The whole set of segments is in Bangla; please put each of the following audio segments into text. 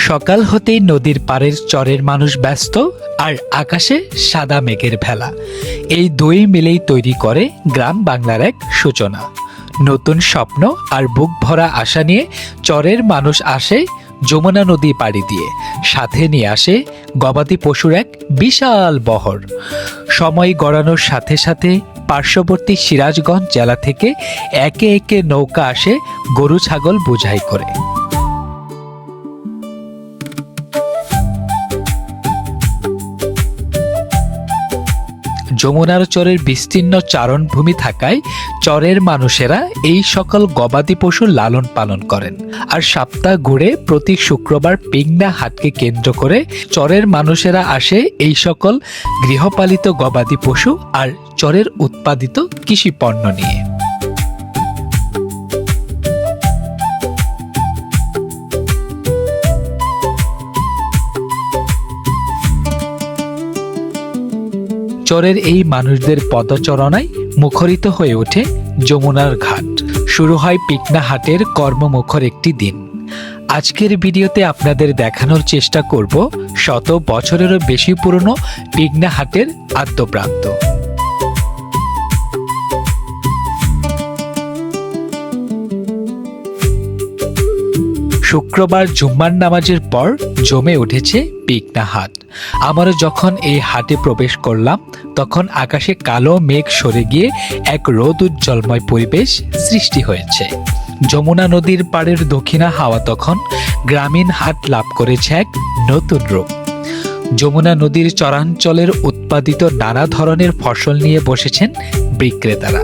সকাল হতেই নদীর পাড়ের চরের মানুষ ব্যস্ত, আর আকাশে সাদা মেঘের ভেলা। এই দুই মিলেই তৈরি করে গ্রাম বাংলার এক সূচনা। নতুন স্বপ্ন আর বুক ভরা আশা নিয়ে চরের মানুষ আসে যমুনা নদী পাড়ি দিয়ে। সাথে নিয়ে আসে গবাদি পশুর এক বিশাল বহর। সময় গড়ানোর সাথে সাথে পার্শ্ববর্তী সিরাজগঞ্জ জেলা থেকে একে একে নৌকা আসে গরু ছাগল বোঝাই করে। যমুনার চরের বিস্তীর্ণ চারণভূমি থাকায় চরের মানুষেরা এই সকল গবাদি পশু লালন পালন করেন। আর সপ্তাহ ঘুরে প্রতি শুক্রবার পিংনা হাটকে কেন্দ্র করে চরের মানুষেরা আসে এই সকল গৃহপালিত গবাদি পশু আর চরের উৎপাদিত কৃষি পণ্য নিয়ে। চরের এই মানুষদের পদচারণায় মুখরিত হয়ে ওঠে যমুনার ঘাট। শুরু হয় পিকনা হাটের কর্মমুখর একটি দিন। আজকের ভিডিওতে আপনাদের দেখানোর চেষ্টা করব শত বছরেরও বেশি পুরনো পিকনা হাটের আদ্যপ্রান্ত। শুক্রবার জুম্মার নামাজের পর জমে উঠেছে পিকনা হাট। আমরা যখন এই হাটে প্রবেশ করলাম তখন আকাশে কালো মেঘ সরে গিয়ে এক রোদ উজ্জ্বলময় পরিবেশ সৃষ্টি হয়েছে। যমুনা নদীর পাড়ের দক্ষিণা হাওয়া তখন গ্রামীণ হাট লাভ করেছে এক নতুন রূপ। যমুনা নদীর চরাঞ্চলের উৎপাদিত নানা ধরনের ফসল নিয়ে বসেছেন বিক্রেতারা।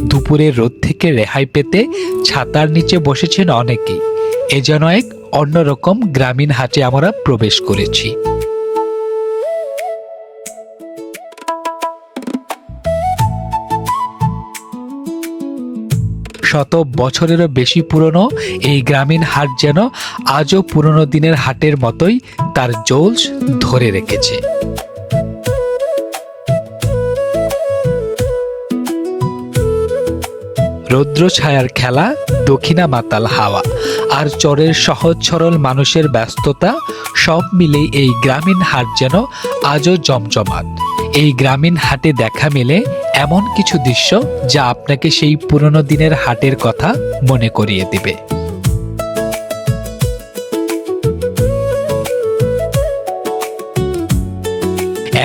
দুপুরের রোদ থেকে রেহাই পেতে ছাতার নিচে বসেছেন অনেকেই। এ যেন এক অন্যরকম গ্রামীণ হাটে আমরা প্রবেশ করেছি। শত বছরেরও বেশি পুরনো এই গ্রামীণ হাট যেন আজও পুরনো দিনের হাটের মতোই তার জৌলস ধরে রেখেছে। রৌদ্র ছায়ার খেলা, দক্ষিণা মাতাল হাওয়া আর চরের সহজ সরল মানুষের ব্যস্ততা সব মিলেই এই গ্রামীণ হাট যেন আজও জমজমাট। এই গ্রামীণ হাটে দেখা মেলে এমন কিছু দৃশ্য যা আপনাকে সেই পুরনো দিনের হাটের কথা মনে করিয়ে দিবে।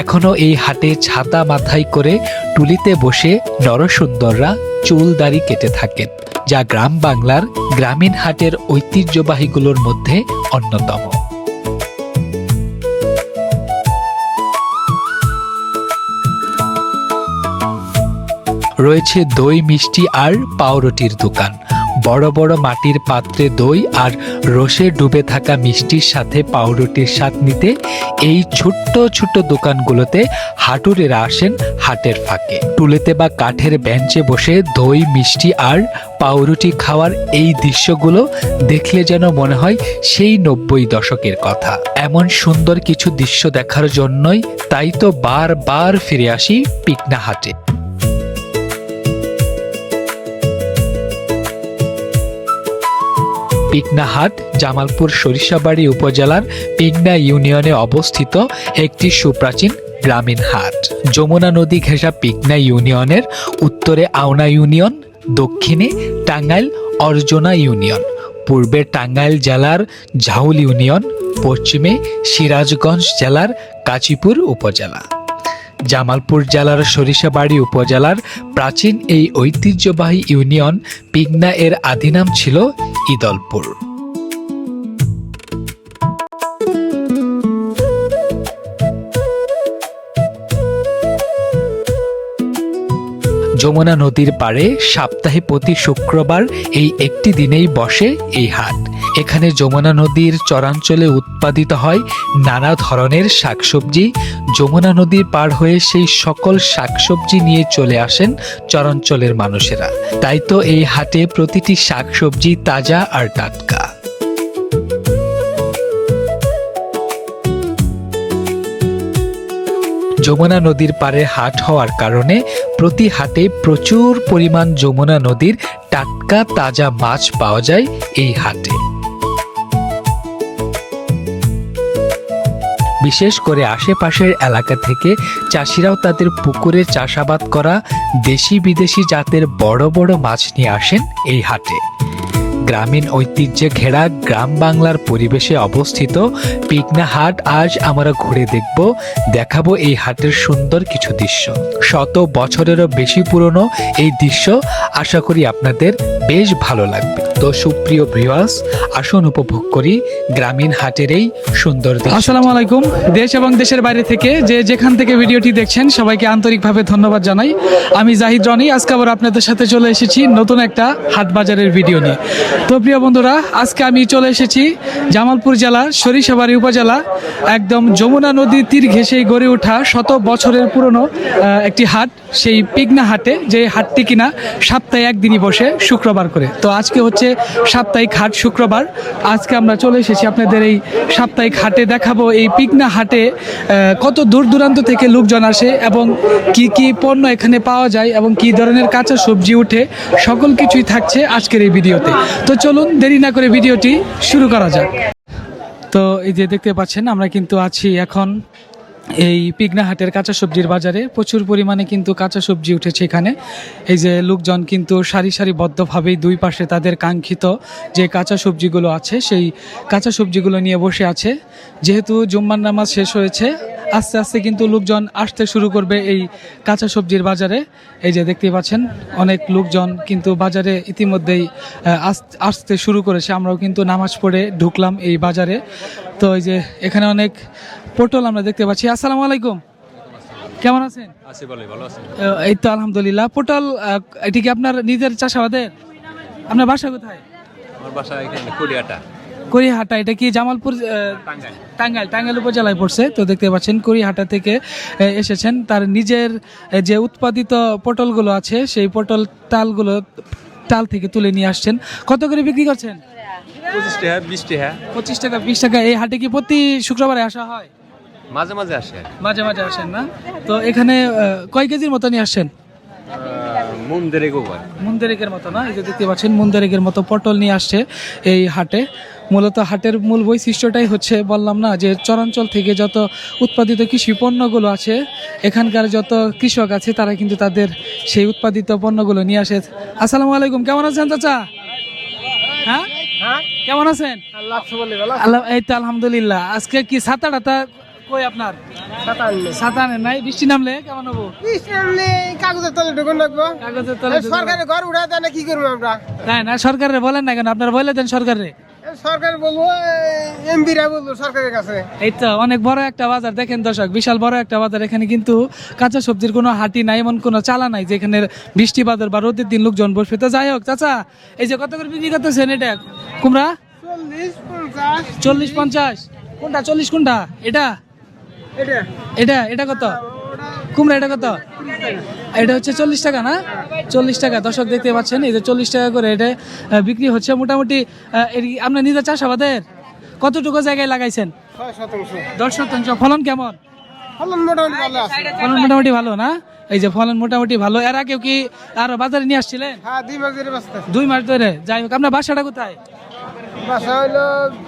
এখনো এই হাটে ছাতা মাথায় করে টুলিতে বসে নরসুন্দররা চুল দাড়ি কেটে থাকেন, যা গ্রাম বাংলার গ্রামীণ হাটের ঐতিহ্যবাহীগুলোর মধ্যে অন্যতম। রয়েছে দই, মিষ্টি আর পাউরুটির দোকান। বড় বড় মাটির পাত্রে দই আর রসে ডুবে থাকা মিষ্টির সাথে পাউরুটির স্বাদ নিতে এই ছোট্ট ছোট্ট দোকানগুলোতে হাটুরেরা আসেন হাটের ফাঁকে। টুলেতে বা কাঠের বেঞ্চে বসে দই, মিষ্টি আর পাউরুটি খাওয়ার এই দৃশ্যগুলো দেখলে যেন মনে হয় সেই 90 দশকের কথা। এমন সুন্দর কিছু দৃশ্য দেখার জন্যই তাই তো বারবার ফিরে আসি পিকনা হাটে। পিকনা হাট জামালপুর সরিষাবাড়ি উপজেলার পিকনা ইউনিয়নে অবস্থিত একটি সুপ্রাচীন গ্রামীণ হাট। যমুনা নদী ঘেঁষা পিকনা ইউনিয়নের উত্তরে আওনা ইউনিয়ন, দক্ষিণে টাঙ্গাইল অর্জনা ইউনিয়ন, পূর্বে টাঙ্গাইল জেলার ঝাউল ইউনিয়ন, পশ্চিমে সিরাজগঞ্জ জেলার কাচিপুর উপজেলা। জামালপুর জেলার সরিষাবাড়ি উপজেলার প্রাচীন এই ঐতিহ্যবাহী ইউনিয়ন পিকনা এর আদি নাম ছিল ইদলপুর। যমুনা নদীর পাড়ে সপ্তাহে প্রতি শুক্রবার এই একটি দিনেই বসে এই হাট। এখানে যমুনা নদীর চরাঞ্চলে উৎপাদিত হয় নানা ধরনের শাকসবজি। যমুনা নদীর পার হয়ে সেই সকল শাকসবজি নিয়ে চলে আসেন চরাঞ্চলের মানুষেরা। তাই তো এই হাটে প্রতিটি শাকসবজি তাজা আর টাটকা। যমুনা নদীর পাড়ে হাট হওয়ার কারণে প্রতি হাটে প্রচুর পরিমাণ যমুনা নদীর টাটকা তাজা মাছ পাওয়া যায় এই হাটে। বিশেষ করে আশেপাশের এলাকা থেকে চাষিরাও তাদের পুকুরে চাষাবাদ করা দেশি বিদেশি জাতের বড় বড় মাছ নিয়ে আসেন এই হাটে। গ্রামীণ ঐতিহ্যে ঘেরা গ্রাম বাংলার পরিবেশে অবস্থিত পিকনা হাট আজ আমরা ঘুরে দেখাবো এই হাটের সুন্দর কিছু দৃশ্য। শত বছরেরও বেশি পুরনো এই দৃশ্য আশা করি আপনাদের বেশ ভালো লাগবে। তো সুপ্রিয় ভিউয়ার্স, আসুন উপভোগ করি গ্রামীণ হাটের এই সুন্দর দৃশ্য। আসসালামু আলাইকুম। দেশ এবং দেশের বাইরে থেকে যেখান থেকে ভিডিওটি দেখছেন সবাইকে আন্তরিকভাবে ধন্যবাদ জানাই। আমি জাহিদ রনি আজকে আবার আপনাদের সাথে চলে এসেছি নতুন একটা হাট বাজারের ভিডিও নিয়ে। তো প্রিয় বন্ধুরা, আজকে আমি চলে এসেছি জামালপুর জেলার সরিষাবাড়ি উপজেলা, একদম যমুনা নদীর তীর ঘেঁষেই গড়ে ওঠা শত বছরের পুরনো একটি হাট, সেই পিকনা হাটে, যে হাটটি কিনা সপ্তাহে একদিনই বসে শুক্রবার করে। তো আজকে হচ্ছে সাপ্তাহিক হাট শুক্রবার। আজকে আমরা চলে এসেছি আপনাদের এই সাপ্তাহিক হাটে দেখাবো এই পিকনা হাটে কত দূর দূরান্ত থেকে লোকজন আসে এবং কি কি পণ্য এখানে পাওয়া যায় এবং কি ধরনের কাঁচা সবজি উঠে, সকল কিছুই থাকছে আজকের এই ভিডিওতে। তো চলুন দেরি না করে ভিডিওটি শুরু করা যাক। তো এই যে দেখতে পাচ্ছেন, আমরা কিন্তু আছি এখন এই পিকনা হাটের কাঁচা সবজির বাজারে। প্রচুর পরিমাণে কিন্তু কাঁচা সবজি উঠেছে এখানে। এই যে লোকজন কিন্তু সারি সারিবদ্ধভাবেই দুই পাশে তাদের কাঙ্ক্ষিত যে কাঁচা সবজিগুলো আছে সেই কাঁচা সবজিগুলো নিয়ে বসে আছে। যেহেতু জুম্মার নামাজ শেষ হয়েছে, আস্তে আস্তে কিন্তু লোকজন আসতে শুরু করবে এই কাঁচা সবজির বাজারে। এই যে দেখতে পাচ্ছেন, অনেক লোকজন কিন্তু বাজারে ইতিমধ্যেই আসতে শুরু করেছে। আমরাও কিন্তু নামাজ পড়ে ঢুকলাম এই বাজারে। তো এই যে এখানে অনেক পটল আমরা দেখতে পাচ্ছি। আসসালামু আলাইকুম, কেমন আছেন? আছি ভালো, ভালো আছেন? এই তো আলহামদুলিল্লাহ। পটল এটি কি আপনার নিজের চাষাবাদের? আপনার বাসা কোথায়? আমার বাসা এখানে কুড়িয়াটা। করিহাটা। এটা কি জামালপুর টাঙ্গাইল উপজেলায় পড়ছে। তো দেখতে পাচ্ছেন করিহাটা থেকে এসেছেন, তার নিজের যে উৎপাদিত পটলগুলো আছে সেই পটল টাল থেকে তুলে নিয়ে আসছেন। কত করে বিক্রি করছেন? 25 টাকা, 20 টাকা। 25 টাকা, 20 টাকা। এই হাটে কি প্রতি শুক্রবারে আসা হয়? মাঝে মাঝে আসে। মাঝে মাঝে আসেন না? তো এখানে কয় কেজির মতো নিয়ে আসছেন? মুন্দেরিকের মতো না? এই যে দেখতে পাচ্ছেন মুন্দেরিকের মতো পটল নিয়ে আসছে এই হাটে। মূলত হাটের মূল বৈশিষ্ট্যটাই হচ্ছে, বললাম না, যে চরাঞ্চল থেকে যত উৎপাদিত কৃষি পণ্যগুলো আছে, এখানকার যত কৃষক আছে তারা কিন্তু তাদের সেই উৎপাদিত পণ্যগুলো নিয়ে আসে। আসসালামু আলাইকুম, কেমন আছেন চাচা? হ্যাঁ, কেমন আছেন? আল্লাহ, এই তো আলহামদুলিল্লাহ। আজকে কি ছাতা টাতা কই আপনার? ছাতা নাই, বৃষ্টি নামলে কেমন হবো? কাগজের তলে ঢুকুন রাখবো। কাগজের তলে সরকারের ঘর উঠা দেয় না, কি করবো আমরা? তাই না? সরকারের বলেন না কেন? আপনারা বলে দেন সরকারে। সরকার বলবো, এমপিরা বলবো সরকারের কাছে। এই তো অনেক বড় একটা বাজার, দেখেন দর্শক, বিশাল বড় একটা বাজার। এখানে কিন্তু কাঁচা সবজির কোনো হাটি নাই, এমন কোনো চালা নাই যেখানে বৃষ্টি বাদর বা রোদের দিন লোকজন বসবে। তো যাই হোক চাচা, এই যে কত করে বিক্রি করতেছেন এটা কুমড়া? 40-50। কোনটা 40? কোনটা এটা? এটা কত কুমড়া? এটা কত? এটা হচ্ছে 40 টাকা না? 40 টাকা। দর্শক দেখতে পাচ্ছেন, এই যে 40 টাকা করে এটা বিক্রি হচ্ছে। মোটামুটি আপনার নিজের চাষাবাদের কতটুকু জায়গায় লাগাইছেন? 10%। ফলন কেমন? ফলন মোটামুটি ভালো না? এই যে ফলন মোটামুটি ভালো। এর আগেও কি আরো বাজারে নিয়ে আসছিলেন? 2 মাস ধরে। যাই হোক, আপনার বাসাটা কোথায়? বাসা হইলো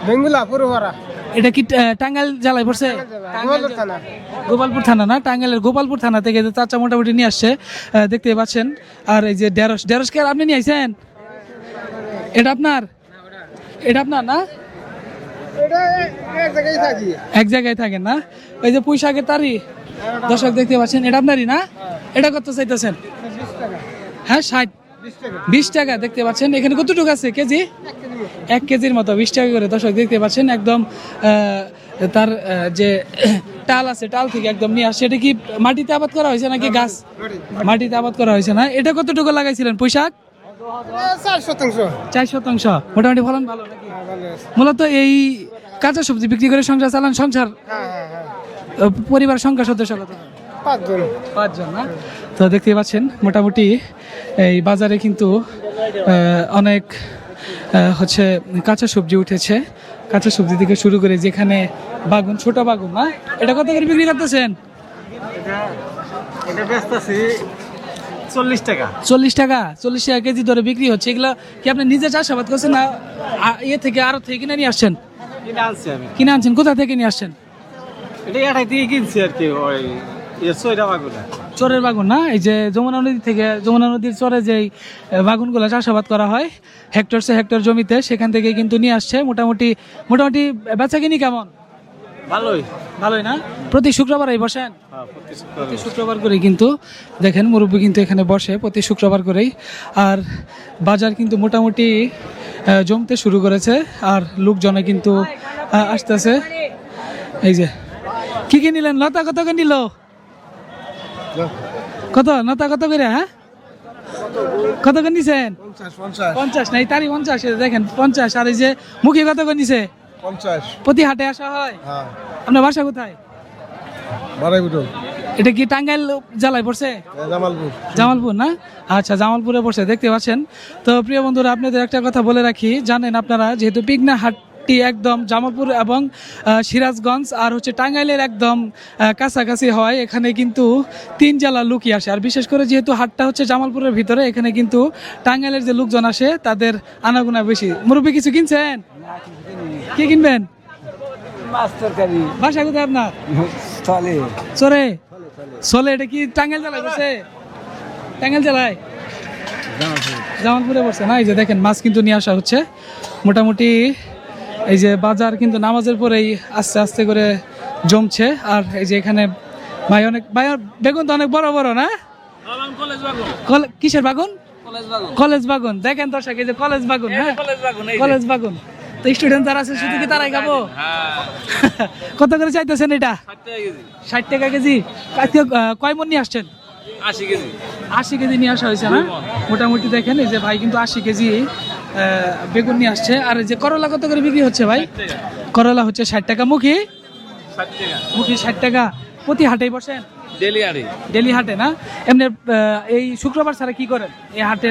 বেঙ্গুলা পুরোপাড়া। এটা কি টাঙ্গাইল জেলায় পড়ছে? গোপালপুর থানা না? টাঙ্গাইলের গোপালপুর থানা থেকে চাচা মোটামুটি নিয়ে আসছে, দেখতে পাচ্ছেন। আর এই যে ঢেঁড়স কে আপনি নিয়ে আসছেন? এটা আপনার না? এক জায়গায় থাকেন না? ওই যে পুঁই শাকের তারি, দর্শক দেখতে পাচ্ছেন, এটা আপনারই না? এটা কত চাইতেছেন? হ্যাঁ, 20 টাকা। দেখতে পাচ্ছেন এখানে কতটুকু আছে কেজি? 1 কেজির মতো 20 টাকা করে। দর্শক দেখতে পাচ্ছেন একদম তার যে টাল আছে, টাল থেকে একদম নিয়ে আসছে। এটা কি মাটিতে আবাদ করা হয়েছে নাকি গাছ? মাটিতে আবাদ করা হয়েছে না? এটা কতটুকু লাগাইছিলেন পুঁই শাক? 4%। মোটামুটি ফলন ভালো নাকি? মূলত এই কাঁচা সবজি বিক্রি করে সংসার চালান? সংসার পরিবার সংখ্যা সদস্য কত? 5 জন না? তো দেখতে পাচ্ছেন মোটামুটি এই বাজারে কিন্তু অনেক হচ্ছে কাঁচা সবজি উঠেছে। কাঁচা সবজি থেকে শুরু করে যেখানে বাগুন, ছোট বাগুন না? এটা কত করে বিক্রি করতেছেন? এটা বেচতেছি 40 টাকা। 40 টাকা কেজি ধরে বিক্রি হচ্ছে। এগুলো কি আপনি নিজে চাষাবাদ করছেন না ইয়ে থেকে, আরো থেকে কিনে নিয়ে আসছেন? কিনে আনছেন। কোথা থেকে নিয়ে আসছেন? এটা এটাই দিয়ে কিনছি আর কি ওই ছয়টা বাগুলা চরের বাগুন না, এই যে যমুনা নদী থেকে যমুনা নদীর চরে যেই বাগুনগুলো চাষাবাদ করা হয় হেক্টর জমিতে, সেখান থেকে কিন্তু নিয়ে আসছে। মোটামুটি মোটামুটি বেচা কিনি কেমন? ভালোই ভালোই না? প্রতি শুক্রবারই বসেন? হ্যাঁ, প্রতি শুক্রবার করেই কিন্তু দেখেন মুরব্বী কিন্তু এখানে বসে প্রতি শুক্রবার করেই। আর বাজার কিন্তু মোটামুটি জমতে শুরু করেছে, আর লোকজনে কিন্তু আসতেছে। এই যে কি কি নিলেন? লতা কত করে নিল? কত লতা কত করে? হ্যাঁ, কত করে নিছেন? 50 নাই তারই 50, দেখেন 50। আর এই যে মুখে কত করে নিছে? 50। প্রতি হাটে আসা হয়? হ্যাঁ, আপনার বাসা কোথায়? বারাইপুর, এটা কি টাঙ্গাইল জেলায় পড়ছে? জামালপুর। জামালপুর না? আচ্ছা, জামালপুরে বসে দেখতে পাচ্ছেন। তো প্রিয় বন্ধুরা, আপনাদের একটা কথা বলে রাখি, জানেন আপনারা যেহেতু পিকনা হাটটি একদম জামালপুর এবং সিরাজগঞ্জ আর হচ্ছে টাঙ্গাইলের একদম কাছাকাছি হয়, এখানে কিন্তু 3 জেলার লোকই আসে। আর বিশেষ করে যেহেতু হাটটা হচ্ছে জামালপুরের ভিতরে, এখানে কিন্তু টাঙ্গাইলের যে লোকজন আসে তাদের আনাগোনা বেশি। মুরব্বী কিছু কিনছেন? কি কিনবেন? মাছ তরকারি বাসা কোথায় আপনার? চলে চরে চলে। এটা কি টাঙ্গাইল জেলায় বসে? টাঙ্গাইল জেলায় জামালপুরে বসে না? এই যে দেখেন মাছ কিন্তু নিয়ে আসা হচ্ছে মোটামুটি। এই যে বাজার কিন্তু নামাজের পরেই আস্তে আস্তে করে জমছে। আর এই যে এখানে ভাই বেগুন তো অনেক বড় বড় না? কিসের বাগুন? কলেজ বাগুন। দেখেন দর্শক, এই যে কলেজ বাগুন। হ্যাঁ, কলেজ বাগুন। তো স্টুডেন্ট যারা আছে শুধু কি তারাই খাবো? কত করে চাইতেছেন এটা? 60 টাকা কেজি। আজকে কয় মন নিয়ে আসছেন? 80 কেজি নিয়ে আসা হয়েছে না? মোটামুটি দেখেন এই যে ভাই কিন্তু 80 কেজি বেগুন নিয়ে আসছে। আর এই যে করলা কত করে বিক্রি হচ্ছে ভাই? করলা হচ্ছে 60 টাকা মুখি। 60 টাকা। প্রতি হাটেই বসেন? ডেলি হাটে না? এমনি এই শুক্রবার ছাড়া কি করেন এই হাটে?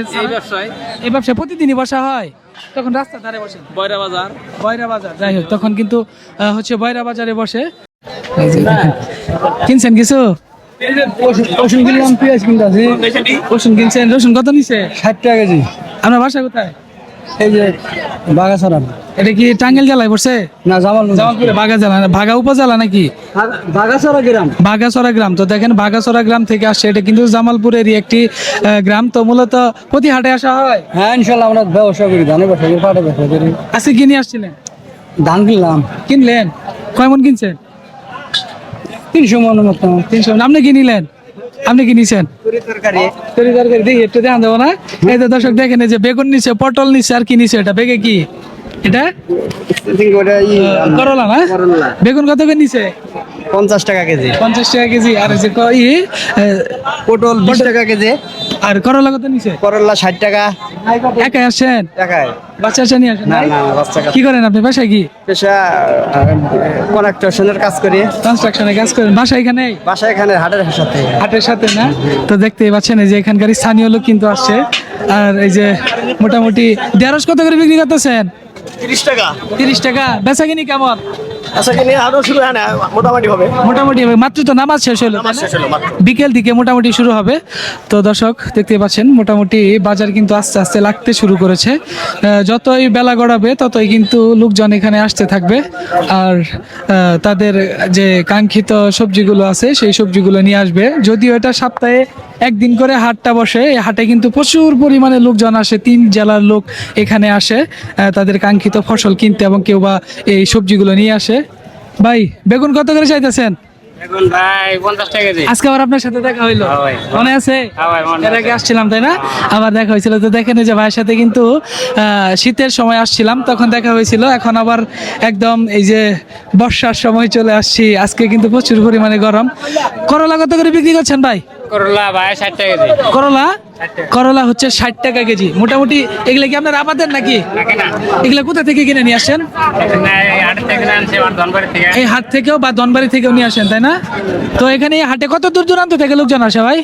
এই ব্যবসায় প্রতিদিনই বসা হয়? তখন রাস্তার ধারে বসে বয়রা বাজার। যাই হোক, তখন কিন্তু হচ্ছে বয়রা বাজারে বসে। কিনছেন কিছু? রসুন কিনলাম, পেঁয়াজ কিনতেছি। রসুন কিনছেন? রসুন কত নিছে? 60 টাকা কেজি। আপনার বাসা কোথায়? এই যে বাগাছড়া। এটা কি টাঙ্গাইল জেলায় পড়ছে? না, জামালপুরে। বাগা জেলা, বাগা উপজেলা নাকি? বাগাছড়া গ্রাম। বাগাছড়া গ্রাম। তো দেখেন বাগাছড়া গ্রাম থেকে আসছে, এটা কিন্তু জামালপুরেরই একটি গ্রাম। তো মূলত প্রতি হাটে আসা হয়? হ্যাঁ, ইনশাল্লাহ আমরা ব্যবসা করি, ধানের ব্যবসা করি, পাটের ব্যবসা করি। আজকে কি নিয়ে আসছিলেন? ধান কিনলাম। কিনলেন? কয় মন কিনছেন? 300 মনের মতো। 300। আপনি কি নিলেন? আপনি কি নিছেন? তরকারি দেখি একটু ধ্যান দেবো না? এই তো দর্শক দেখেন, এই যে বেগুন নিছে, পটল নিছে, আর কি নিছে? এটা বেগে কি এটা? করলা না? বেগুন কত করে নিছে? 50 টাকা কেজি। 50 টাকা কেজি। আর এই যে পটল 20 টাকা কেজি। আর করলা কত নিছে? করলা 60 টাকা। একাই আসছেন? টাকায়। বাচ্চা নিয়ে আসেন? না, বাচ্চা কি করেন আপনি? বাসায় কি পেশা? কনস্ট্রাকশনের কাজ করি। কনস্ট্রাকশনের কাজ করেন? বাসা এখানে? বাসা এখানে হাটের সাথে। হাটের সাথে না? তো দেখতেই পাচ্ছেন এই যে এখানকার স্থানীয় লোক কিন্তু আসছে। আর এই যে মোটামুটি ঢেঁড়স কত করে বিক্রি করতেছেন? 30 টাকা। 30 টাকা। বেচা কিনি কেমন? আচ্ছা, কিনে আরো শুরু হয় না, মোটামুটি হবে। মোটামুটি হবে। মাত্র তো নামাজ শেষ হলো, বিকেল দিকে মোটামুটি শুরু হবে। তো দর্শক দেখতে পাচ্ছেন মোটামুটি বাজার কিন্তু আস্তে আস্তে লাগতে শুরু করেছে। যতই বেলা গড়াবে ততই কিন্তু লোকজন এখানে আসতে থাকবে। আর তাদের যে কাঙ্ক্ষিত সবজিগুলো আছে সেই সবজিগুলো নিয়ে আসবে। যদিও এটা সপ্তাহে একদিন করে হাটটা বসে, এই হাটে কিন্তু প্রচুর পরিমাণে লোকজন আসে। 3 জেলার লোক এখানে আসে তাদের কাঙ্ক্ষিত ফসল কিনতে, এবং কেউ বা এই সবজিগুলো নিয়ে আসে। ভাই বেগুন কত করে চাইতেছেন? এখন ভাই 50 টাকা কেজি। আজকে আবার আপনার সাথে দেখা হইলো, মনে আছে? এর আগে আসছিলাম তাই না? আবার দেখা হয়েছিল। তো দেখেন এই যে ভাইয়ের সাথে কিন্তু শীতের সময় আসছিলাম, তখন দেখা হয়েছিল। এখন আবার একদম এই যে বর্ষার সময় চলে আসছি, আজকে কিন্তু প্রচুর পরিমাণে গরম। করলা কত করে বিক্রি করছেন ভাই? করলা ভাই 60 টাকা কেজি। করলা হচ্ছে 60 টাকা কেজি। মোটামুটি এগুলা কি আপনার আবাদের নাকি? এগুলা কোথা থেকে কিনে নিয়ে আসছেন? এই হাট থেকেও বা ধনবাড়ি থেকেও নিয়ে আসেন তাই না? তো এখানে এই হাটে কত দূর দূরান্ত থেকে লোকজন আসে ভাই?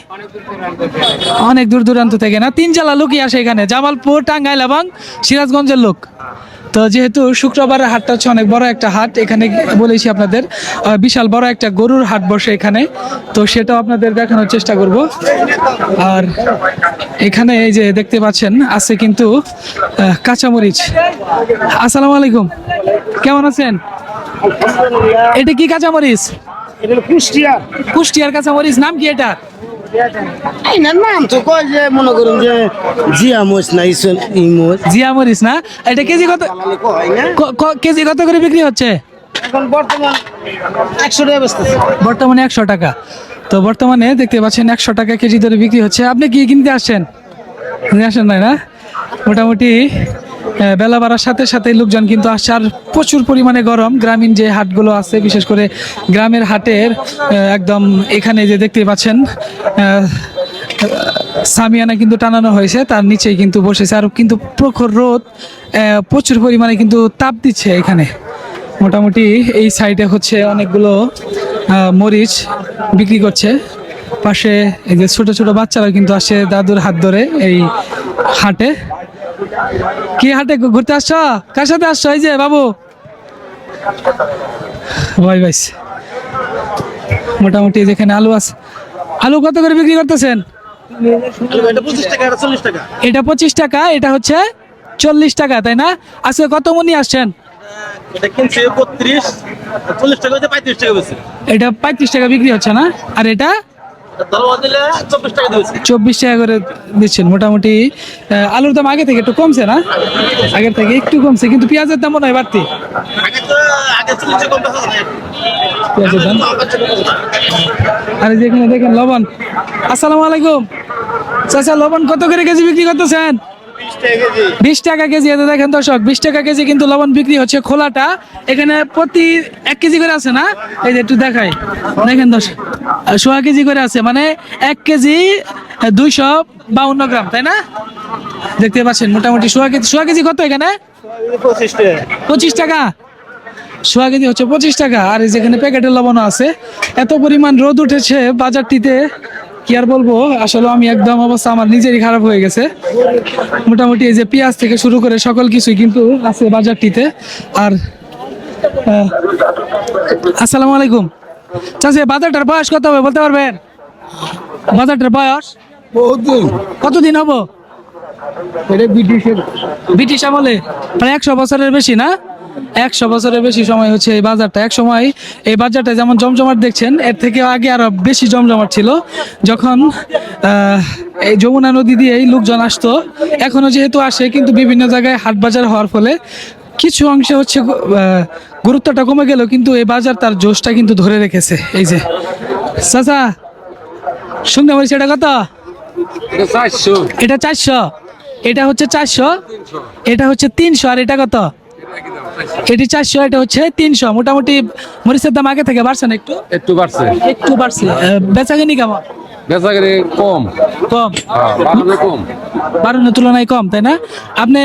অনেক দূর দূরান্ত থেকে না? 3 জেলা লোকই আসে এখানে, জামালপুর, টাঙ্গাইল এবং সিরাজগঞ্জের লোক। তো যেহেতু শুক্রবারের হাটটা হচ্ছে অনেক বড় একটা হাট, এখানে বলেছি আপনাদের বিশাল বড় একটা গরুর হাট বসে এখানে। তো সেটাও আপনাদের দেখানোর চেষ্টা করব। আর এখানে এই যে দেখতে পাচ্ছেন আছে কিন্তু কাঁচামরিচ। আসসালামু আলাইকুম, কেমন আছেন? এটা কি কাঁচামরিচ? এটা হলো কুষ্টিয়া। কুষ্টিয়ার কাঁচামরিচ, নাম কি এটা? এনার নাম তো কয় যে মনে করুন যে জিয়া মোচ না ইমোচ জিয়া মরিচ না? এটা কেজি কত? কয় না। কেজি কত করে বিক্রি হচ্ছে? এখন বর্তমান 100 টাকা বেচতেছে। বর্তমানে 100 টাকা। তো বর্তমানে দেখতে পাচ্ছেন 100 টাকা কেজি ধরে বিক্রি হচ্ছে। আপনি কি কিনতে আসছেন? কিনতে আসেন নাই না? মোটামুটি বেলা বাড়ার সাথে সাথে লোকজন কিন্তু আসছে, আর প্রচুর পরিমাণে গরম। গ্রামীণ যে হাটগুলো আছে, বিশেষ করে গ্রামের হাটের একদম এখানে যে দেখতে পাচ্ছেন সামিয়ানা কিন্তু টানানো হয়েছে, তার নিচেই কিন্তু বসেছে, আর কিন্তু প্রখর রোদ, প্রচুর পরিমাণে কিন্তু তাপ দিচ্ছে এখানে। মোটামুটি এই সাইডে হচ্ছে অনেকগুলো মরিচ বিক্রি করছে। পাশে এই যে ছোট ছোট বাচ্চারা কিন্তু আসছে দাদুর হাত ধরে এই হাটে। কি হাটে ঘুরতে আসছো? কার সাথে আসছো? এই যে বাবু ভাই ভাই। মোটামুটি যেখানে আলু আছে, আলু কত করে বিক্রি করতেছেন? এটা 25 টাকা, এটা 40 টাকা। এটা 25 টাকা, এটা হচ্ছে 40 টাকা, তাই না? আজকে কত মনি আসছেন? এটা কিনছে 32, 40 টাকা হইতে 35 টাকা বেচছে। এটা 35 টাকা বিক্রি হচ্ছে না? আর এটা দরওয়া দিলে 24 টাকা দিয়েছে। 24 টাকা করে দিচ্ছেন। মোটামুটি আলুর দাম আগে থেকে একটু কমছে না? আগের থেকে একটু কমছে, কিন্তু পেঁয়াজের দামও নয় বাড়তি। আগে 40 টাকা কম বেচা যায়। পেঁয়াজের দাম। আর এই যে এখানে দেখেন লবণ। আসসালামু আলাইকুম চাচা, লবণ কত করে কেজি বিক্রি করতেছেন? 20 টাকা কেজি। এতে দেখেন দর্শক, 20 টাকা কেজি কিন্তু লবণ বিক্রি হচ্ছে। খোলাটা এখানে প্রতি 1 কেজি করে আছে না? এই যে একটু দেখাই, দেখেন দর্শক, 1.5 কেজি করে আছে, মানে 1 কেজি 252 গ্রাম, তাই না? দেখতে পাচ্ছেন মোটামুটি 1.5 কেজি কত এখানে? 25 টাকা। 25 টাকা। 1.5 কেজি হচ্ছে 25 টাকা। আর এই যেখানে প্যাকেটের লবণও আছে। এত পরিমাণ রোদ উঠেছে বাজারটিতে, কি আর বলবো, আসলে আমি একদম অবস্থা আমার নিজেরই খারাপ হয়ে গেছে। মোটামুটি এই যে পেঁয়াজ থেকে শুরু করে সকল কিছুই কিন্তু আছে বাজারটিতে। আর আসসালামু আলাইকুম চাচা, বাজারটার বয়স কত হবে বলতে পারবেন? বাজারটার বয়স বহুদিন কতদিন হবো? এটা ব্রিটিশের ব্রিটিশ আমলে, প্রায় 100 বছরের বেশি না? 100 বছরের বেশি সময় হচ্ছে এই বাজারটা। এক সময় এই বাজারটা যেমন জমজমাট দেখছেন, এর থেকে আগে আরো বেশি জমজমাট ছিল, যখন এই যমুনা নদী দিয়ে এই লোকজন আসতো। এখনো যেহেতু আসে, কিন্তু বিভিন্ন জায়গায় হাট বাজার হওয়ার ফলে কিছু অংশে হচ্ছে গুরুত্বটা কমে গেল, কিন্তু এই বাজার তার জোশটা কিন্তু ধরে রেখেছে। এই যে চাচা, শুনতে পাচ্ছি এটা কত? এটা 400, এটা হচ্ছে 400, এটা হচ্ছে 300, আর এটা কত? এটি 400, এটা হচ্ছে 300। মোটামুটি মরিচের দাম আগে থেকে বাড়ছে না? একটু একটু বাড়ছে, একটু বাড়ছে। বেচাকেনি কেমন? বেচাকেনি কম, কম। বাড়ানো কম। বাড়ানোর তুলনায় কম, তাই না? আপনি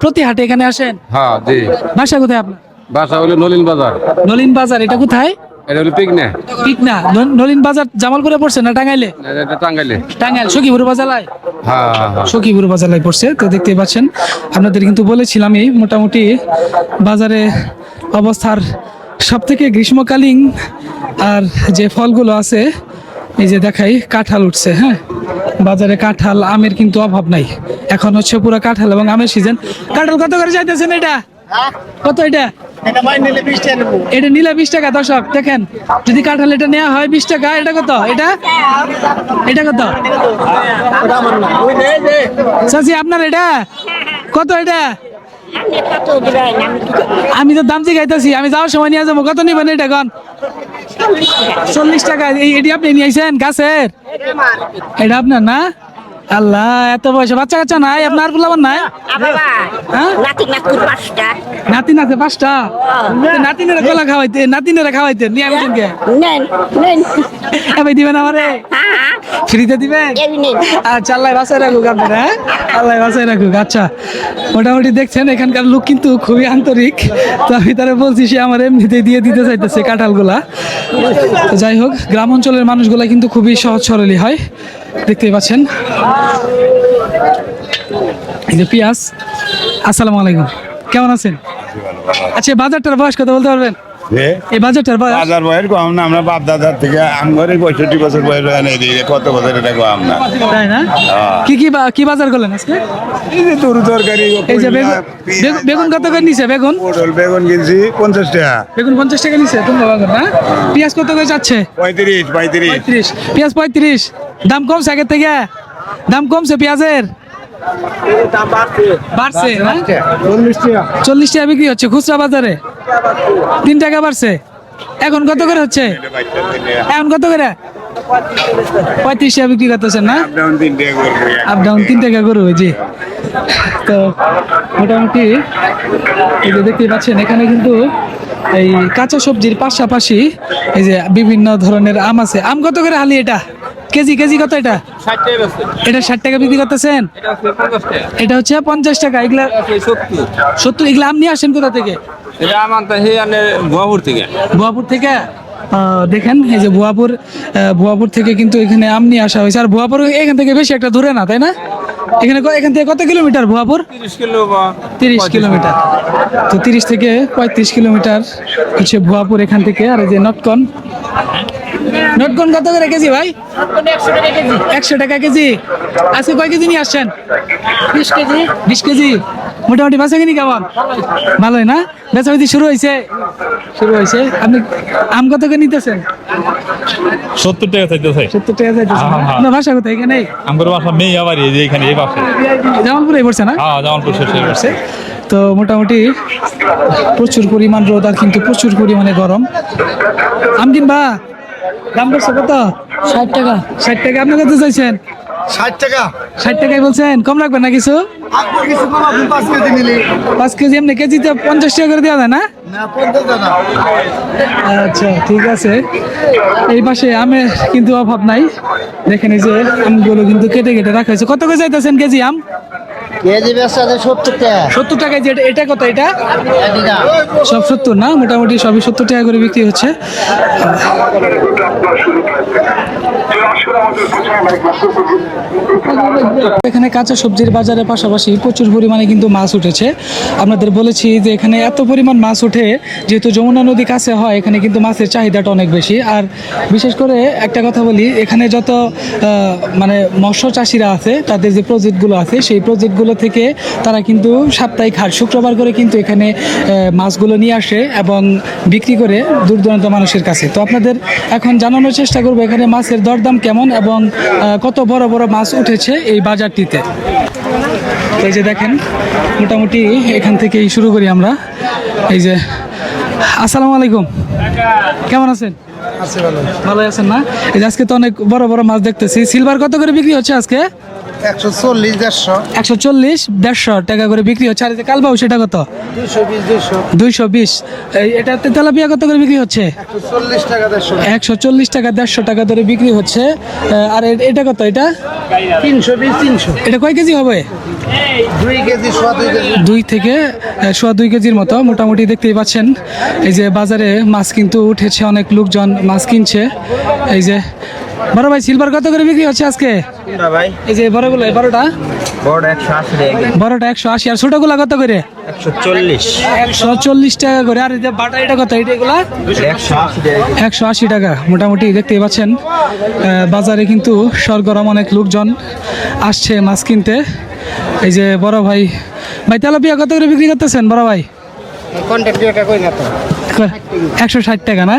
প্রতি হাটে এখানে আসেন? হ্যাঁ জি। বাসা কোথায় আপনার? বাসা হলো নলিন বাজার। নলিন বাজার, এটা কোথায়? এটা হলো পিকনে। ঠিক না, নলিন বাজার জামালপুরে পড়ছে না টাঙ্গাইলে? এটা টাঙ্গাইলে। টাঙ্গাইল সখীপুর বাজালায়। হ্যাঁ হ্যাঁ। সখীপুর বাজালায় পড়ছে। তো দেখতেই পাচ্ছেন, আপনাদের কিন্তু বলেছিলামই মোটামুটি বাজারে অবস্থার সব থেকে গ্রীষ্মকালীন আর যে ফলগুলো আছে, এই যে দেখাই, কাঁঠাল উঠছে। হ্যাঁ, বাজারে কাঁঠাল আমের কিন্তু অভাব নাই। এখন হচ্ছে পুরো কাঁঠাল এবং আমের সিজন। কাঁঠাল কত করে চাইতেছেন এটা? কত এটা? এটা মাই নিলে 20 টাকা নেব। এটা নিলে 20 টাকা। দর্শক দেখেন, যদি কাঁঠাল এটা নেওয়া হয় 20 টাকা। এটা কত? এটা এটা কত? ওটা আমার না। ওই নে যে চাচি আপনার এটা কত? এটা আমি তো দাম জিগাইতেছি, আমি যাওয়ার সময় নিয়ে যাবো। কত নিবেন এটা? কন 40 টাকা। এটি আপনি নিয়ে আইছেন গাছের? এটা আপনার না? আল্লাহ, এত পয়সা! বাচ্চা কাচ্চা নাই আপনার? পোলাবার নাই? হ্যাঁ? নাতিন আছে 5টা? নাতিনেরা কলা খাওয়াইতে, নাতিনেরা খাওয়াইতে নিয়ে আসছেন কে? এবার দিবেন আমারে? ফ্রিতে দিবেন? আচ্ছা, আল্লাহ বাঁচায় রাখুক আপনার। হ্যাঁ, আল্লাহ বাঁচায় রাখুক। আচ্ছা, মোটামুটি দেখছেন এখানকার লোক কিন্তু খুবই আন্তরিক। তো আমি তারা বলছি, সে আমার এমনিতেই দিয়ে দিতে চাইতেছে কাঁঠালগুলা। তো যাই হোক, গ্রাম অঞ্চলের মানুষগুলা কিন্তু খুবই সহজ সরলই হয়, দেখতেই পাচ্ছেন। এই যে পেঁয়াজ। আসসালামু আলাইকুম, কেমন আছেন? আচ্ছা, বাজারটার বয়স কত বলতে পারবেন? এই বাজারটার বয়স হাজার বয়ের কম না, আমরা বাপ দাদার থেকে আমগরে 65 বছর বয়স হয় না, এদিকে কত বছর এটা কম না। তাই না? কি বাজার করলেন আজকে? এই যে তরু তরকারি, এই যে বেগুন কত করে নিছে? বেগুন পটল বেগুন কিনছি 50 টাকা। বেগুন 50 টাকা নিছে তুমি বাগান না? পেঁয়াজ কত করে যাচ্ছে? 35। পেঁয়াজ 35। দাম কমছে আগের থেকে? দাম কমছে পেঁয়াজের? বাড়ছে না? 40 টাকা বিক্রি হচ্ছে খুচরা বাজারে, 3 টাকা বাড়ছে। এখন কত করে হচ্ছে? এখন কত করে? 35 টাকা বিক্রি করতেছেন না? আপ ডাউন 3 টাকা গরু, জি। তো মোটামুটি এই যে দেখতে পাচ্ছেন এখানে কিন্তু এই কাঁচা সবজির পাশাপাশি এই যে বিভিন্ন ধরনের আম আছে। আম কত করে হালি এটা? কেজি কত এটা? 60 টাকা বেচছে। এটা 60 টাকা বিক্রি করতেছেন? এটা হচ্ছে 50 টাকা। এটা হচ্ছে 50 টাকা। এগুলা 70। এগুলা আম নিয়ে আসেন কোথা থেকে? এটা আমার তো হে আনে ভুয়াপুর থেকে। ভুয়াপুর থেকে? দেখেন এই যে ভুয়াপুর থেকে কিন্তু এখানে আম নিয়ে আসা হয়েছে। আর ভুয়াপুর এখান থেকে বেশি একটা দূরে না, তাই না? এখান থেকে কত কিলোমিটার ভুয়াপুর? 30 কিলো বা 30 কিলোমিটার। তো 30 থেকে 35 কিলোমিটার হচ্ছে ভুয়াপুর এখান থেকে। আর এই যে নটকন কত করে কেজি ভাই? 100 টাকা কেজি। আজকে কয় কেজি নিয়ে আসছেন? 20 কেজি। মোটামুটি বেচা কিনি কেমন? ভালোই না? বেচা বিক্রি শুরু হয়েছে? আপনি আম কত করে নিতেছেন? 70 টাকা চাইতেছে। 70 টাকা চাইতেছেন? আপনার বাসা কোথায়? এখানে আমার বাসা মেয়ে আবার এই যে এখানে এই পাশে। জামালপুরে পড়ছে না? হ্যাঁ, জামালপুর শেষে পড়ছে। তো মোটামুটি প্রচুর পরিমাণ রোদ আর কিন্তু প্রচুর পরিমাণে গরম। আম কিনবা? দাম পড়ছে কত? 60 টাকা। 60 টাকা। আপনি কত চাইছেন? 60 টাকা 60 টাকাই বলছেন? কম রাখবেন না কিছু? আপনি কিছু কম, আপনি 5 কেজি নিলে 5 কেজি এমনি কেজিতে 50 টাকা করে দেওয়া যায় না? না 50 টাকা। আচ্ছা ঠিক আছে। এই পাশে আমের কিন্তু অভাব নাই। দেখেন এই যে আমগুলো কিন্তু কেটে রাখা হয়েছে। কত করে চাইতেছেন কেজি আম? কেজি বেচা 70 টাকা। 70 টাকায়। যে এটা কত? এটা সব 70 না? মোটামুটি সবই 70 টাকা করে বিক্রি হচ্ছে। এখানে কাঁচা সবজির বাজারের পাশাপাশি প্রচুর পরিমাণে কিন্তু মাছ উঠেছে। আপনাদের বলেছি যে এখানে এত পরিমাণ মাছ ওঠে, যেহেতু যমুনা নদী কাছে হয়, এখানে কিন্তু মাছের চাহিদাটা অনেক বেশি। আর বিশেষ করে একটা কথা বলি, এখানে যত মানে মৎস্য চাষিরা আছে, তাদের যে প্রজেক্টগুলো আছে, সেই প্রজেক্টগুলো থেকে তারা কিন্তু সাপ্তাহিক হাট শুক্রবার করে কিন্তু এখানে মাছগুলো নিয়ে আসে এবং বিক্রি করে দূর দূরান্ত মানুষের কাছে। তো আপনাদের এখন জানানোর চেষ্টা করবো এখানে মাছের দরদাম কেমন এবং কত বড় বড় মাছ উঠেছে এই বাজারটিতে। তো এই যে দেখেন মোটামুটি এখান থেকেই শুরু করি আমরা। এই যে আসসালামু আলাইকুম, কেমন আছেন? ভালো আছেন না? এই যে আজকে তো অনেক বড় বড় মাছ দেখতেছি। সিলভার কত করে বিক্রি হচ্ছে আজকে? 140 150 140 150 টাকা করে বিক্রি হচ্ছে। আর এই যে কালবাউ সেটা কত? 220। এটাতে তেলাপিয়া কত করে বিক্রি হচ্ছে? 140 টাকা 150 140 টাকা 150 টাকা ধরে বিক্রি হচ্ছে। আর এটা কত? এটা 320 300 এটা কয় কেজি হবে? 2 কেজি 2 কেজি 2 থেকে 2 কেজির মতো মোটামুটি দেখতেই পাচ্ছেন। এই যে বাজারে মাছ কিন্তু উঠেছে, অনেক লোকজন মাছ কিনছে। এই যে বড় ভাই সিলভার কত করে বিক্রি হচ্ছে আজকে? ভাই এই যে বড়গুলো, বড়টা বড় 180 টাকা, বড়টা 180। আর ছোটগুলা কত করে? 140 140 টাকা করে। আর এই যে বাটা এটা কত? এগুলা 180 টাকা। 180 টাকা। মোটামুটি দেখতেই পাচ্ছেন বাজারে কিন্তু সরগরম, অনেক লোকজন আসছে মাছ কিনতে। এই যে বড় ভাই তেলাপিয়া কত করে বিক্রি করতেছেন বড় ভাই? কন্টাক্ট টাকা কই না তো 160 টাকা না?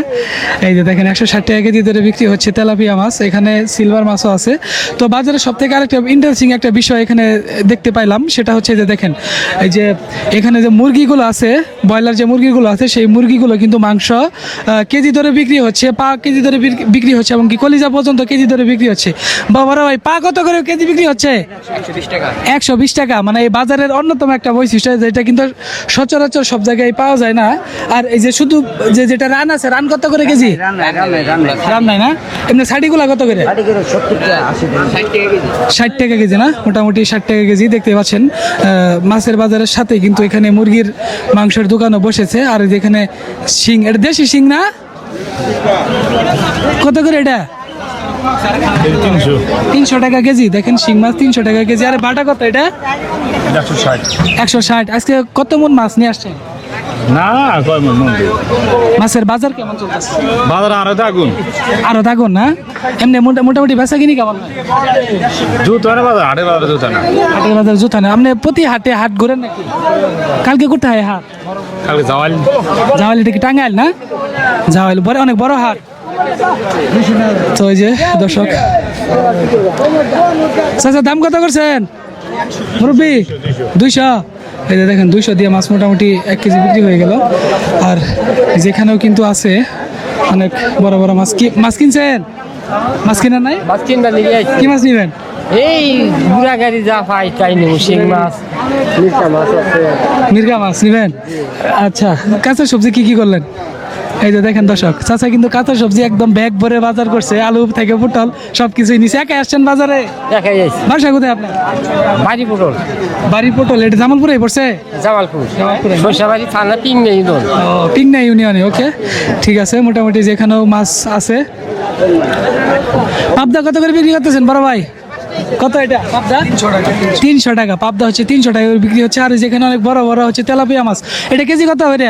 এই যে দেখেন 160 টাকা কেজি ধরে বিক্রি হচ্ছে তেলাপিয়া মাছ। এখানে সিলভার মাছও আছে। তো বাজারে সব থেকে আরেকটা ইন্টারেস্টিং একটা বিষয় এখানে দেখতে পাইলাম, সেটা হচ্ছে যে দেখেন এই যে এখানে যে মুরগিগুলো আছে, ব্রয়লার যে মুরগিগুলো আছে, সেই মুরগিগুলো কিন্তু মাংস কেজি ধরে বিক্রি হচ্ছে, পা কেজি ধরে বিক্রি হচ্ছে, এবং কি কলিজা পর্যন্ত কেজি ধরে বিক্রি হচ্ছে। বাবারা ভাই পা কত করে কেজি বিক্রি হচ্ছে? 120 টাকা। 120 টাকা। মানে এই বাজারের অন্যতম একটা বৈশিষ্ট্য, যেটা কিন্তু সচরাচর সব জায়গায় পাওয়া যায় না। আর এই যে শুধু যেটা রান আছে, রান কত করে কেজি? রান নাই না? এমনি শাড়িগুলা কত করে? 60 টাকা কেজি না? মোটামুটি 60 টাকা কেজি। দেখতে পাচ্ছেন মাছের বাজারের সাথে কিন্তু এখানে মুরগির মাংসের দোকানও বসেছে। আর যেখানে শিং, এটা দেশি শিং না? কত করে এটা? 300 টাকা কেজি। দেখেন শিং মাছ 300 টাকা কেজি। আর বাটা কত এটা? 160। আজকে কত মন মাছ নিয়ে আসছেন? না কয় মন মন মাছের বাজার কেমন চলতেছে? বাজার আরো আগুন আরো থাকুন না, এমনি মোটামুটি বেচা কিনি কেমন হয়? জুতো না বাজার হাটে বাজার জুতো না হাটের বাজার জুতা না, আপনি প্রতি হাটে হাট ঘুরেন নাকি? কালকে কোথায় হাট? কালকে যাওয়াল জাওয়ালি থেকে টাঙ্গাইল না? জাওয়ালি বড়, অনেক বড় হাট। তো ওই যে দর্শক, চাচা দাম কত করছেন মুরব্বী? 200। এই যে দেখেন 200 দিয়ে মাছ মোটামুটি 1 কেজি বিক্রি হয়ে গেল। আর যেখানেও কিন্তু আছে অনেক বড় বড় মাছ। কি মাছ কিনছেন? মাছ কিনা নাই? মাছ কিনবা নিয়ে আইছি। কি মাছ নিবেন? এই বুড়া গাড়ি যা পাই তাই নেব, শিং মাছ, মির্কা মাছ আছে। মির্গা মাছ নিবেন? আচ্ছা, কাঁচা সবজি কি কি করলেন? এই যে দেখেন দর্শক, চাচা কিন্তু কাঁচা সবজি একদম ব্যাগ ভরে বাজার করছে, আলু থেকে পটল সবকিছুই নিচে। একাই আসছেন বাজারে? একাই আইছি। বাসা কোথায় আপনার? বাড়ি পটল, বাড়ি পটল। এটা জামালপুরে পড়ছে? জামালপুর, সরষাবাড়ি থানা, পিং নেই দোল। পিংনা ইউনিয়নে। ওকে, ঠিক আছে। মোটামুটি যেখানেও মাছ আছে। পাবদা কত করে বিক্রি করতেছেন বড় ভাই? কত এটা পাবদা? 300 টাকা। পাবদা হচ্ছে 300 টাকা করে বিক্রি হচ্ছে। আর যেখানে অনেক বড় বড় হচ্ছে তেলাপিয়া মাছ, এটা কেজি কত হবে রে?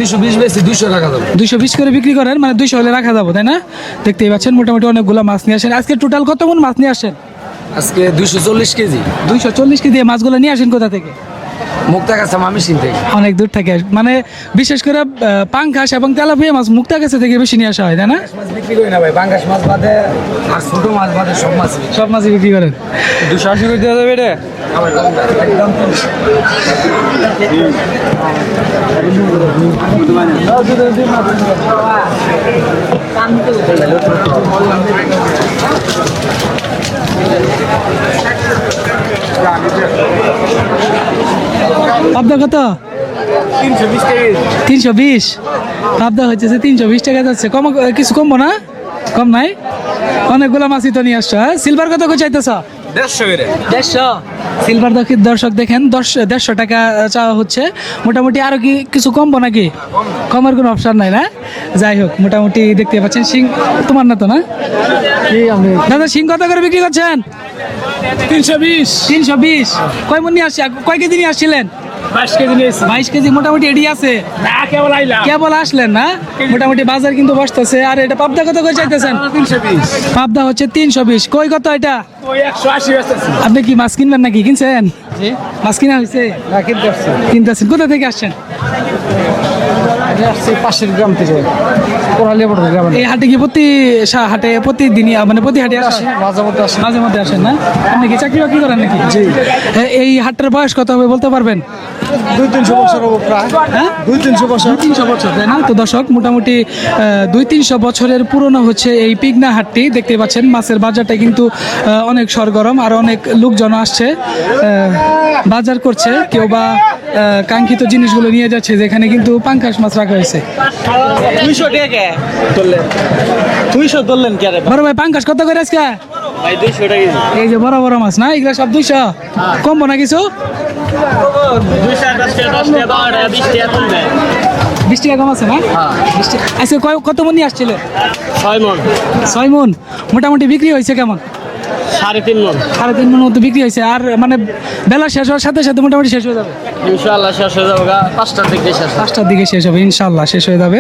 220 বেশি 200 টাকা দাম। 220 করে বিক্রি করেন, মানে 200 হলে রাখা যাবো, তাই না? দেখতেই পাচ্ছেন মোটামুটি অনেকগুলো মাছ নিয়ে আসেন। আজকে টোটাল কত মন মাছ নিয়ে আসেন? আজকে 240 কেজি। 240 কেজি। মাছগুলো নিয়ে আসেন কোথা থেকে? মুক্তাগাছা মামিসিং থেকে। অনেক দূর থেকে, মানে বিশেষ করে পাঙ্গাস এবং তেলাপিয়া মাছ মুক্তাগাছা থেকে বেশি নিয়ে আসা হয়, তাই না? মাছ বিক্রি করি না ভাই, পাঙ্গাস মাছ বাদে আর ছোট মাছ বাদে সব মাছ। সব মাছই বিক্রি করেন। 280 করে দেওয়া যাবে এটা? পাবদা কত? 320 টাকা। 320। পাবদা হচ্ছে 320 টাকা যাচ্ছে। কম কিছু কমবো না? কম নাই? অনেকগুলো মাছই তো নিয়ে আসছো। হ্যাঁ, সিলভার কত করে চাইতেছ? 150 করে। 150। সিলভার দর্শক দেখেন 150 টাকা চাওয়া হচ্ছে। মোটামুটি আরো কি কিছু কমবো নাকি? কমার কোনো অপশন নাই না? যাই হোক, মোটামুটি দেখতে পাচ্ছেন শিং তোমার না তো না? দাদা শিং কত করে বিক্রি করছেন? 320। 320। কয় মন নিয়ে আসছে? কয় কেজি নিয়ে আসছিলেন? 22 কেজি নিয়েছি। 22 কেজি। মোটামুটি এডি আছে? না, কেবল আইলাম। কেবল আসলেন না? মোটামুটি বাজার কিন্তু বসতেছে। আর এটা পাবদা কত করে চাইতেছেন? 320। পাবদা হচ্ছে 320। কই কত এটা? ওই 180 বেচতেছি। আপনি কি মাছ কিনবেন নাকি? কিনছেন? মাছ কিনা হয়েছে? না, কিনতে আসছি। কিনতেছেন। কোথা থেকে আসছেন? আসছি পাশের গ্রাম থেকে, কোরালিয়া পড়ে গ্রাম। এই হাটে কি হাটে প্রতিদিনই, মানে প্রতি হাটে আসেন? মাঝে মধ্যে আসি। মাঝে মধ্যে আসেন না? আপনি কি চাকরি বাকরি করেন নাকি? জি। এই হাটটার বয়স কত হবে বলতে পারবেন? 200-300 বছর হবে প্রায়। হ্যাঁ, 200-300 বছর। 300 বছর, তাই না? তো দর্শক, মোটামুটি 200-300 বছরের পুরনো হচ্ছে এই পিগনা হাটটি। দেখতে পাচ্ছেন মাছের বাজারটা কিন্তু অনেক সরগরম, আর অনেক লোকজন আসছে, বাজার করছে। কেউ বা কাঙ্ক্ষিত জিনিসগুলো নিয়ে যাচ্ছে। যেখানে কিন্তু পাঙ্গাস মাছ রাখা হয়েছে। 200 টাকা ধরলেন। 200 ধরলেন কে রে? বড় ভাই পাঙ্গাস কত করে আজকে? ভাই 200 টাকা। এই যে বড় বড় মাছ না, এগুলো সব 200। কমবো না কিছু? 20 টাকা কম আছে না? 20 টাকা। আজকে কত মন নিয়ে আসছিল? 6 মণ। 6 মন। মোটামুটি বিক্রি হয়েছে কেমন? 3.5 মণ। 3.5 মন মতো বিক্রি হয়েছে। আর মানে বেলা শেষ হওয়ার সাথে সাথে মোটামুটি শেষ হয়ে যাবে। ইনশাআল্লাহ শেষ হয়ে যাবে 5টার দিকে শেষ। 5টার দিকে শেষ হবে, ইনশাল্লাহ শেষ হয়ে যাবে।